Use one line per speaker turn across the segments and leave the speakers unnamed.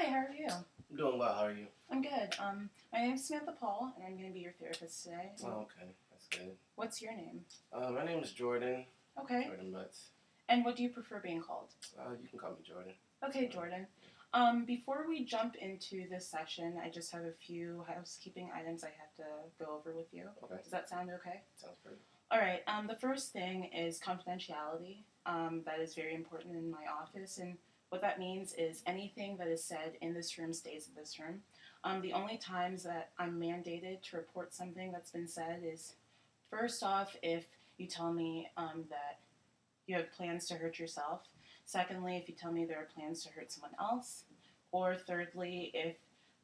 Hi, how are you?
I'm doing well. How are you?
I'm good. My name's Samantha Paul, and I'm going to be your therapist today.
Oh, okay. That's good.
What's your name?
My name is Jordan.
Okay.
Jordan Butts.
And what do you prefer being called?
You can call me Jordan.
Okay, Jordan. Before we jump into this session, I just have a few housekeeping items I have to go over with you.
Okay.
Does that sound okay?
Sounds perfect.
All right. The first thing is confidentiality. That is very important in my office, and what that means is anything that is said in this room stays in this room. The only times that I'm mandated to report something that's been said is first off, if you tell me that you have plans to hurt yourself. Secondly, if you tell me there are plans to hurt someone else. Or thirdly, if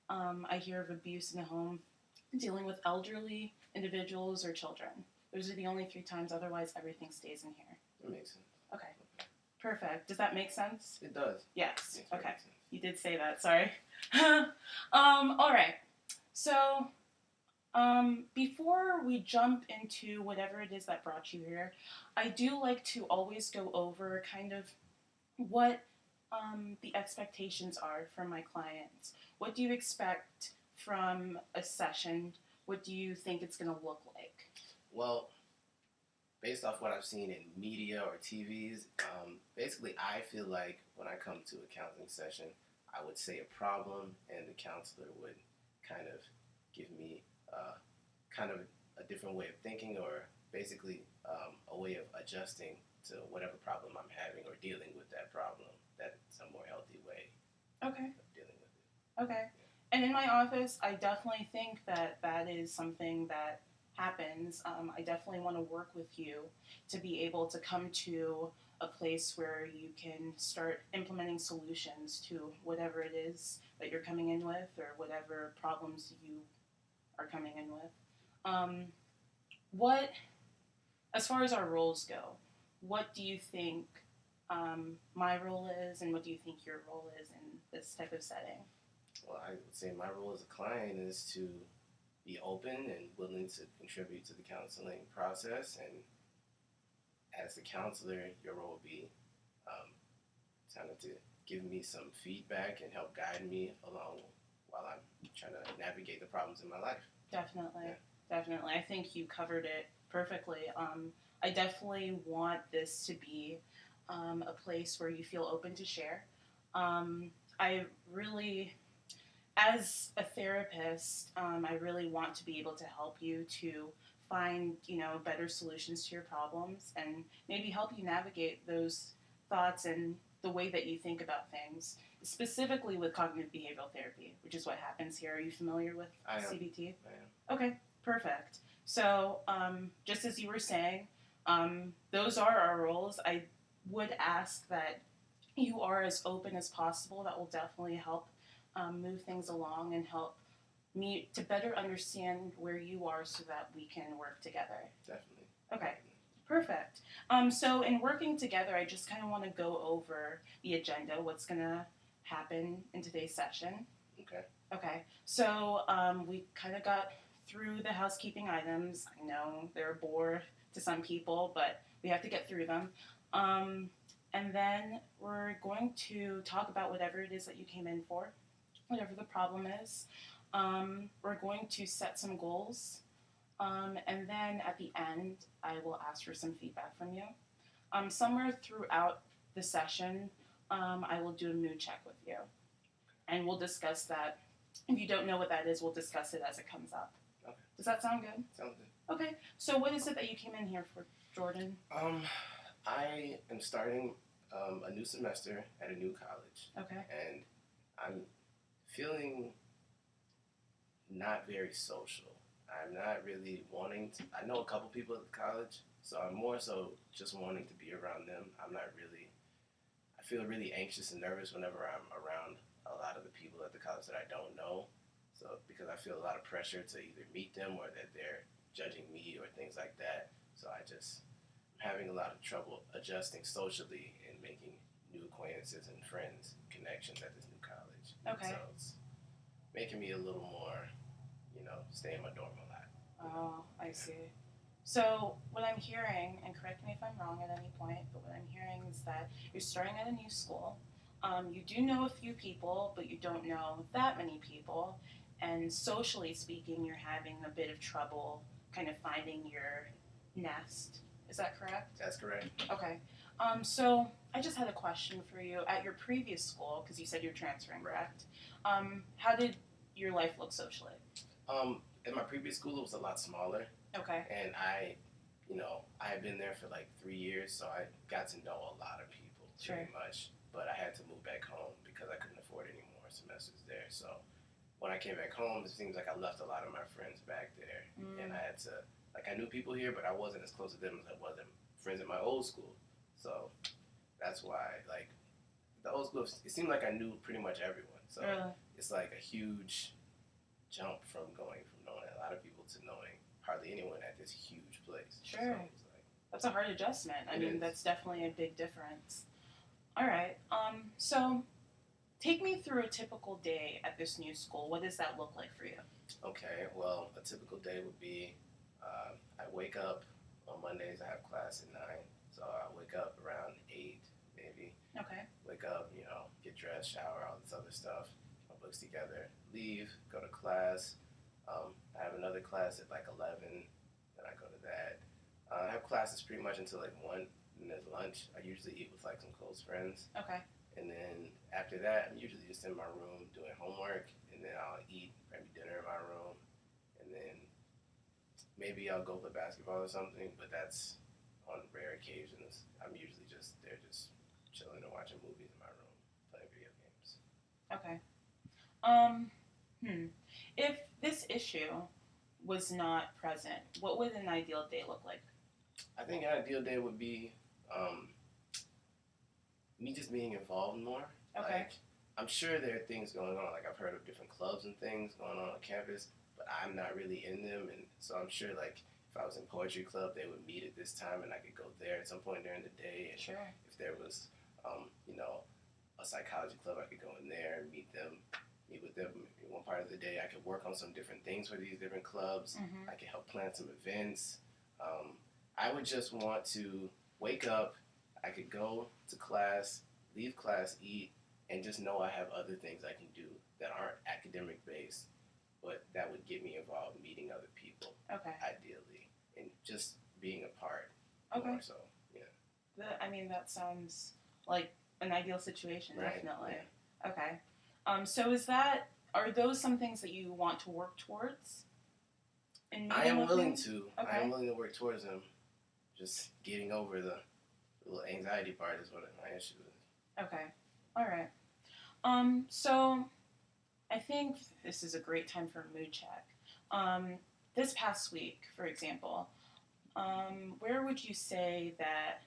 I hear of abuse in the home dealing with elderly individuals or children. Those are the only three times, otherwise, everything stays in here.
That makes sense.
Okay. Perfect. Does that make sense?
It does.
Yes.
Makes
Okay.
perfect sense.
You did say that, sorry. All right. So, before we jump into whatever it is that brought you here, I do like to always go over kind of what the expectations are from my clients. What do you expect from a session? What do you think it's going to look like?
Well, based off what I've seen in media or TVs, basically I feel like when I come to a counseling session, I would say a problem, and the counselor would kind of give me kind of a different way of thinking, or basically a way of adjusting to whatever problem I'm having or dealing with that problem. That's a more healthy way
Okay.
of dealing with it.
Okay. And in my office, I definitely think that that is something that happens. I definitely want to work with you to be able to come to a place where you can start implementing solutions to whatever it is that you're coming in with or whatever problems you are coming in with. What, as far as our roles go, what do you think my role is, and what do you think your role is in this type of setting?
Well, I would say my role as a client is to be open and willing to contribute to the counseling process. And as the counselor, your role would be kind of to give me some feedback and help guide me along while I'm trying to navigate the problems in my life.
Definitely.
Yeah.
Definitely. I think you covered it perfectly. I definitely want this to be a place where you feel open to share. I really, as a therapist, I really want to be able to help you to find, better solutions to your problems and maybe help you navigate those thoughts and the way that you think about things, specifically with cognitive behavioral therapy, which is what happens here. Are you familiar with
I am.
CBT?
I am.
Okay, perfect. So, just as you were saying, those are our roles. I would ask that you are as open as possible. That will definitely help move things along and help me to better understand where you are so that we can work together.
Definitely.
Okay, perfect. So, in working together, I just kind of want to go over the agenda, what's going to happen in today's session.
Okay.
Okay, so we kind of got through the housekeeping items. I know they're a bore to some people, but we have to get through them. And then we're going to talk about whatever it is that you came in for, whatever the problem is. We're going to set some goals. And then at the end, I will ask for some feedback from you. Somewhere throughout the session, I will do a mood check with you. And we'll discuss that. If you don't know what that is, we'll discuss it as it comes up.
Okay.
Does that sound good?
Sounds good.
Okay. So what is it that you came in here for, Jordan?
I am starting a new semester at a new college.
Okay.
And I'm feeling not very social. I'm not really wanting to. I know a couple people at the college, so I'm more so just wanting to be around them. I'm not really. I feel really anxious and nervous whenever I'm around a lot of the people at the college that I don't know. So because I feel a lot of pressure to either meet them or that they're judging me or things like that. So I'm having a lot of trouble adjusting socially and making new acquaintances and friends, connections at this new college.
Okay.
So it's making me a little more, stay in my dorm a lot.
Oh, I see. So what I'm hearing, and correct me if I'm wrong at any point, but what I'm hearing is that you're starting at a new school. You do know a few people, but you don't know that many people. And socially speaking, you're having a bit of trouble kind of finding your nest. Is that correct?
That's correct.
Okay. So I just had a question for you. At your previous school, because you said you're transferring, correct? How did your life look socially?
In my previous school, it was a lot smaller,
Okay.
and I had been there for like 3 years, so I got to know a lot of people
Sure.
pretty much. But I had to move back home because I couldn't afford any more semesters there. So when I came back home, it seems like I left a lot of my friends back there, and I had to I knew people here, but I wasn't as close to them as I was friends at my old school. So that's why the old school, it seemed like I knew pretty much everyone. So
Really?
it's like a huge jump from going from knowing a lot of people to knowing hardly anyone at this huge place.
Sure.
So it's like,
That's a hard adjustment. I
It
mean,
is.
that's definitely a big difference. All right. So take me through a typical day at this new school. What does that look like for you?
okay, well, a typical day would be I wake up on Mondays. I have class at 9, so I wake up around 8, maybe.
Okay.
Wake up, get dressed, shower, all this other stuff, get my books together, leave, go to class. I have another class at like 11, then I go to that. I have classes pretty much until like 1, and there's lunch. I usually eat with like some close friends.
Okay.
And then after that, I'm usually just in my room doing homework, and then I'll eat maybe dinner in my room, and then maybe I'll go play basketball or something, but that's on rare occasions. I'm usually just there just chilling and watching movies in my room, playing video games.
Okay. Um, If this issue was not present, what would an ideal day look like?
I think an ideal day would be me just being involved more.
Okay.
Like, I'm sure there are things going on. Like, I've heard of different clubs and things going on campus, but I'm not really in them. And so I'm sure, like, if I was in poetry club, they would meet at this time, and I could go there at some point during the day. And
Sure.
if there was, a psychology club, I could go in there and meet with them in one part of the day. I could work on some different things for these different clubs.
Mm-hmm.
I could help plan some events. I would just want to wake up. I could go to class, leave class, eat, and just know I have other things I can do that aren't academic based, but that would get me involved meeting other people,
Okay.
ideally, and just being a part.
Okay.
More so, yeah.
That sounds like an ideal situation,
Right,
definitely.
yeah.
Okay. So are those some things that you want to work towards?
I am willing to.
Okay.
I am willing to work towards them. Just getting over the little anxiety part is what my issue is.
Okay. All right. So I think this is a great time for a mood check. This past week, for example, where would you say that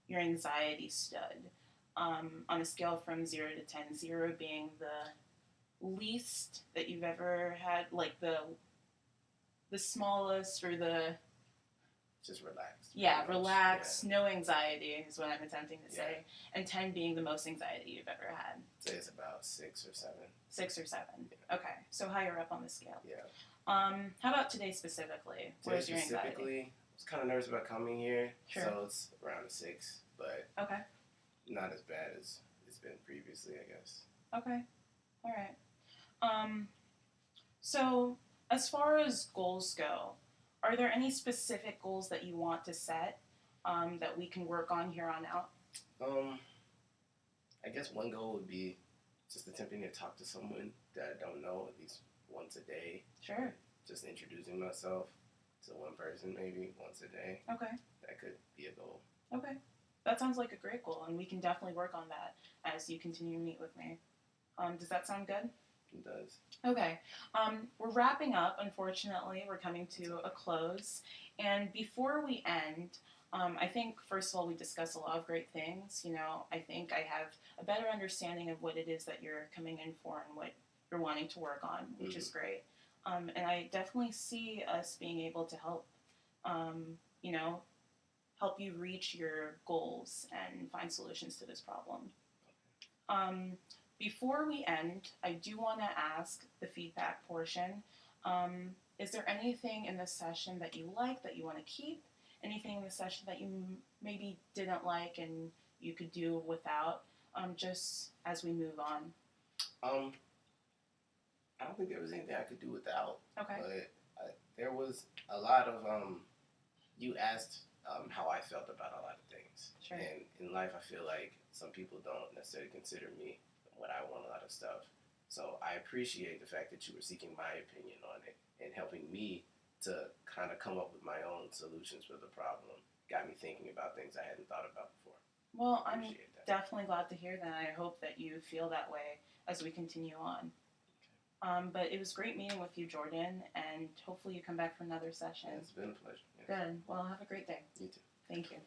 your anxiety stood on a scale from 0 to 10, 0 being the least that you've ever had, like the smallest or the
Just relaxed.
relaxed, no anxiety is what I'm attempting to say,
Yeah.
and 10 being the most anxiety you've ever had.
Say it's about 6 or 7.
6 or 7. Okay, so higher up on the scale.
Yeah.
How about today specifically? Where's your anxiety?
Specifically, I was kind of nervous about coming here,
Sure.
so it's around a 6, but
Okay.
not as bad as it's been previously, I guess.
Okay. All right. So as far as goals go, are there any specific goals that you want to set that we can work on here on out?
I guess one goal would be just attempting to talk to someone that I don't know at least once a day.
Sure.
Just introducing myself to one person maybe once a day.
Okay.
That could be a goal.
Okay. That sounds like a great goal, and we can definitely work on that as you continue to meet with me. Does that sound good?
It does.
Okay. We're wrapping up, unfortunately. We're coming to a close. And before we end, I think, first of all, we discussed a lot of great things. I think I have a better understanding of what it is that you're coming in for and what you're wanting to work on, which is great. And I definitely see us being able to help, help you reach your goals and find solutions to this problem. Before we end, I do want to ask the feedback portion. Is there anything in this session that you like that you want to keep? Anything in the session that you maybe didn't like and you could do without? just as we move on?
I don't think there was anything I could do without.
Okay.
But there was a lot of you asked how I felt about a lot of things.
Sure.
And in life, I feel like some people don't necessarily consider me when I want a lot of stuff. So I appreciate the fact that you were seeking my opinion on it and helping me to kind of come up with my own solutions for the problem. Got me thinking about things I hadn't thought about before.
Well, I'm
Appreciate that.
definitely glad to hear that. I hope that you feel that way as we continue on. But it was great meeting with you, Jordan, and hopefully you come back for another session.
It's been a pleasure. Yes.
Good. Well, have a great day.
You too.
Thank you.